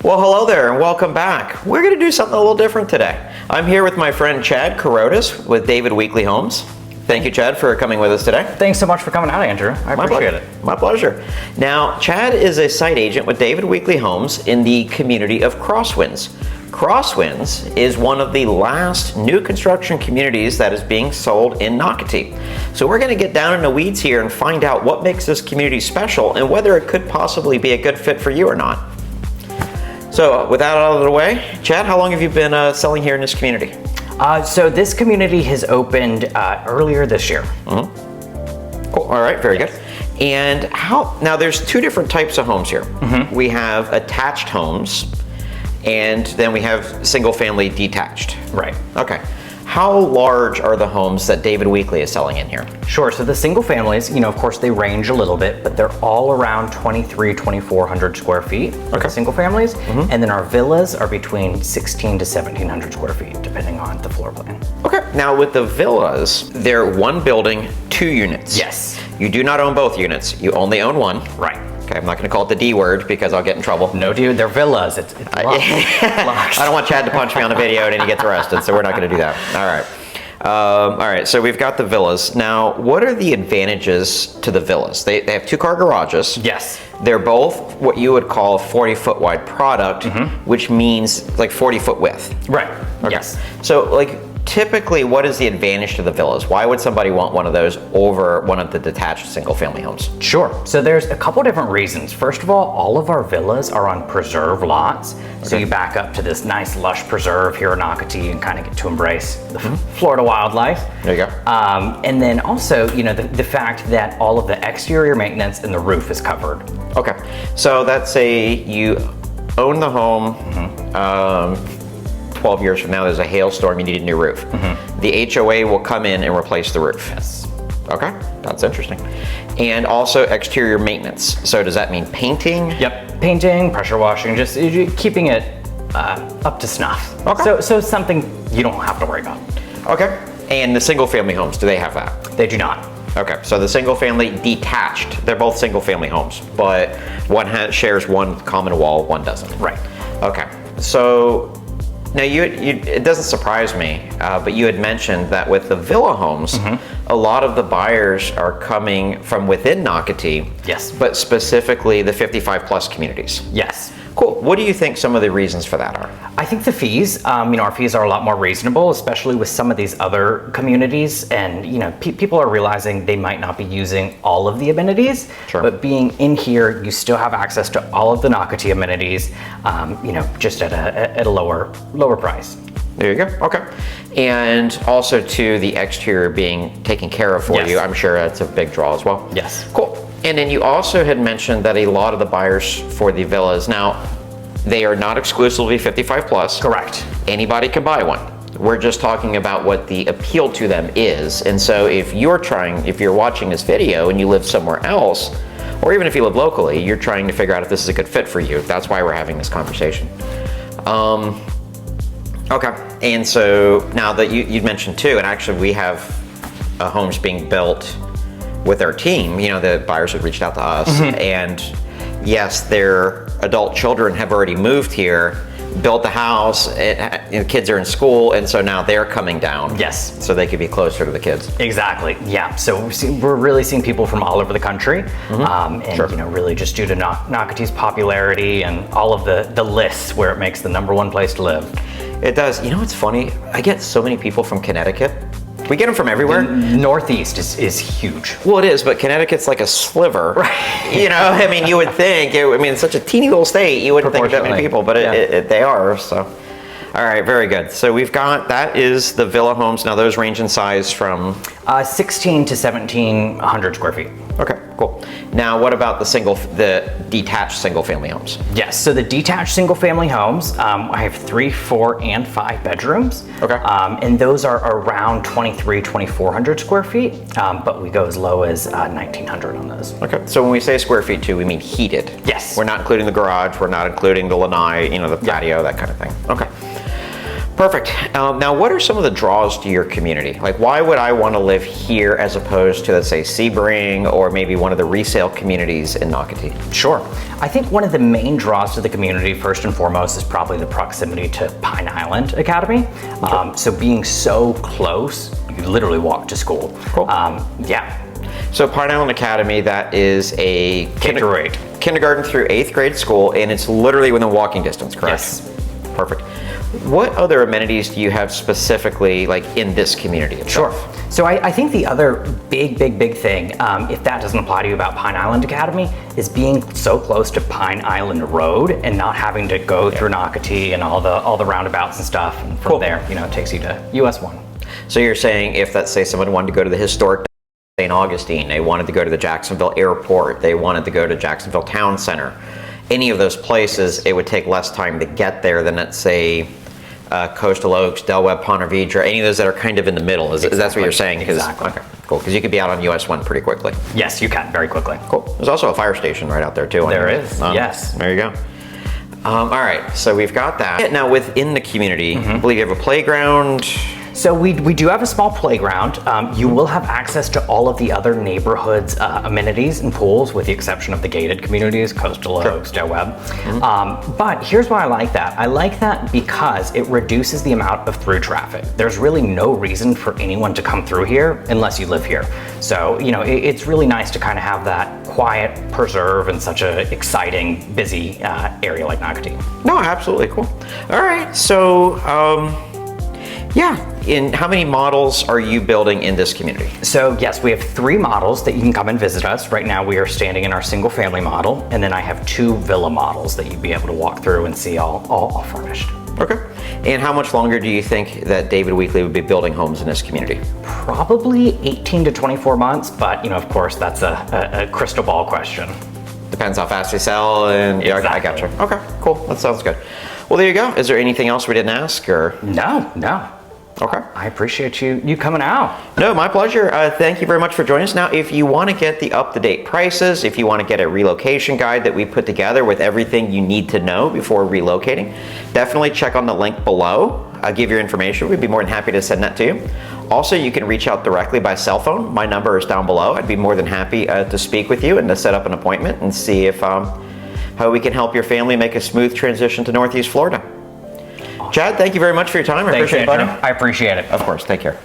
Well, hello there and welcome back. We're going to do something a little different today. I'm here with my friend Chad Carotis with David Weekley Homes. Thank you, Chad, for coming with us today. Thanks so much for coming out, Andrew. I appreciate it. My pleasure. Now, Chad is a site agent with David Weekley Homes in the community of Crosswinds. Crosswinds is one of the last new construction communities that is being sold in Nocatee. So we're going to get down in the weeds here and find out what makes this community special and whether it could possibly be a good fit for you or not. So with that out of the way, Chad, how long have you been selling here in this community? So this community has opened earlier this year. Mm-hmm. Cool. All right, very good. And now there's two different types of homes here. Mm-hmm. We have attached homes and then we have single family detached. Right. Okay. How large are the homes that David Weekley is selling in here? Sure, so the single families, of course they range a little bit, but they're all around 2,400 square feet for the single families. Mm-hmm. And then our villas are between 1,600 to 1,700 square feet, depending on the floor plan. Okay, now with the villas, they're one building, 2 units. Yes. You do not own both units, you only own one. Right. Okay, I'm not gonna call it the D word because I'll get in trouble. No, dude, they're villas. It's locked. I don't want Chad to punch me on the video and then he gets arrested, so we're not gonna do that. All right, so we've got the villas. Now, what are the advantages to the villas? They have 2-car garages. Yes. They're both what you would call a 40-foot wide product, which means like 40-foot width. Right, Okay. yes. So typically, what is the advantage to the villas? Why would somebody want one of those over one of the detached single-family homes? Sure. So there's a couple different reasons. First of all of our villas are on preserve lots. Okay. So you back up to this nice lush preserve here in Nocatee and kind of get to embrace the Florida wildlife. There you go. And then also, the fact that all of the exterior maintenance and the roof is covered. Okay. So let's say you own the home. 12 years from now, there's a hailstorm, you need a new roof. The HOA will come in and replace the roof. Yes. Okay, that's interesting. And also exterior maintenance. So does that mean painting? Yep, painting, pressure washing, just keeping it up to snuff. Okay. So something you don't have to worry about. Okay, and the single family homes, do they have that? They do not. Okay, so the single family detached, they're both single family homes, but one shares one common wall, one doesn't. Right. Okay, so now it doesn't surprise me, but you had mentioned that with the villa homes, a lot of the buyers are coming from within Nocatee. Yes. But specifically the 55 plus communities. Yes. Cool. What do you think some of the reasons for that are? I think the fees, our fees are a lot more reasonable, especially with some of these other communities. And, people are realizing they might not be using all of the amenities, Sure. But being in here, you still have access to all of the Nocatee amenities, just at a lower price. There you go. Okay. And also to the exterior being taken care of for you, I'm sure that's a big draw as well. Yes. Cool. And then you also had mentioned that a lot of the buyers for the villas, now they are not exclusively 55 plus. Correct. Anybody can buy one. We're just talking about what the appeal to them is. And so if you're watching this video and you live somewhere else, or even if you live locally, you're trying to figure out if this is a good fit for you. That's why we're having this conversation. Okay, and so now that you'd mentioned too, and actually we have homes being built with our team, the buyers have reached out to us, and yes, their adult children have already moved here, built the house, kids are in school, and so now they're coming down. Yes. So they could be closer to the kids. Exactly, yeah. So we're really seeing people from all over the country, and Sure. really just due to Nocatee's popularity and all of the lists where it makes the #1 place to live. It does. It's funny, I get so many people from Connecticut. We get them from everywhere. The Northeast is huge. Well, it is, but Connecticut's like a sliver. Right. You would think, it's such a teeny little state, you wouldn't think that many people, but they are, so. All right, very good. So that is the villa homes. Now those range in size from? 16 to 1,700 square feet. Okay, cool. Now what about the detached single family homes? Yes, so the detached single family homes, I have 3, 4, and 5 bedrooms. Okay. And those are around 2,400 square feet, but we go as low as 1,900 on those. Okay, so when we say square feet too, we mean heated. Yes. We're not including the garage, we're not including the lanai, the patio, that kind of thing. Okay. Perfect. Now, what are some of the draws to your community? Like, why would I want to live here as opposed to, let's say, Sebring or maybe one of the resale communities in Nocatee? Sure. I think one of the main draws to the community, first and foremost, is probably the proximity to Pine Island Academy. So being so close, you literally walk to school. Cool. Yeah. So Pine Island Academy, that is a kindergarten through 8th grade school, and it's literally within walking distance, correct? Yes. Perfect. What other amenities do you have specifically, like, in this community itself? Sure. So I think the other big thing, if that doesn't apply to you about Pine Island Academy, is being so close to Pine Island Road and not having to go through Nocatee and all the roundabouts and stuff. And from there, you know, it takes you to US 1. So you're saying if, let's say, someone wanted to go to the historic St. Augustine, they wanted to go to the Jacksonville Airport, they wanted to go to Jacksonville Town Center, any of those places, it would take less time to get there than, let's say, Coastal Oaks, Del Webb, Ponte Vedra, any of those that are kind of in the middle. Is that what you're saying? Exactly. Okay, cool. Because you could be out on US 1 pretty quickly. Yes, you can, very quickly. Cool. There's also a fire station right out there too. There is, yes. There you go. All right, so we've got that. Now within the community, I believe you have a playground. So we do have a small playground. You will have access to all of the other neighborhoods' amenities and pools, with the exception of the gated communities, Coastal Oaks, Del Webb. But here's why I like that. I like that because it reduces the amount of through traffic. There's really no reason for anyone to come through here unless you live here. So, you know, it's really nice to kind of have that quiet preserve in such an exciting, busy area like Nocatee. No, absolutely, cool. All right, so yeah, how many models are you building in this community? So yes, we have 3 models that you can come and visit us. Right now we are standing in our single family model, and then I have 2 villa models that you'd be able to walk through and see all furnished. Okay. And how much longer do you think that David Weekley would be building homes in this community? Probably 18 to 24 months, but you know, of course, that's a crystal ball question. Depends how fast they sell, and Exactly. I got you. Okay, cool, that sounds good. Well, there you go. Is there anything else we didn't ask, or? No. Okay. I appreciate you coming out. No, my pleasure. Thank you very much for joining us. Now, if you want to get the up-to-date prices, if you want to get a relocation guide that we put together with everything you need to know before relocating, definitely check on the link below. I'll give your information. We'd be more than happy to send that to you. Also, you can reach out directly by cell phone. My number is down below. I'd be more than happy to speak with you and to set up an appointment and see if how we can help your family make a smooth transition to Northeast Florida. Chad, thank you very much for your time. I appreciate it, buddy. I appreciate it. Of course. Take care.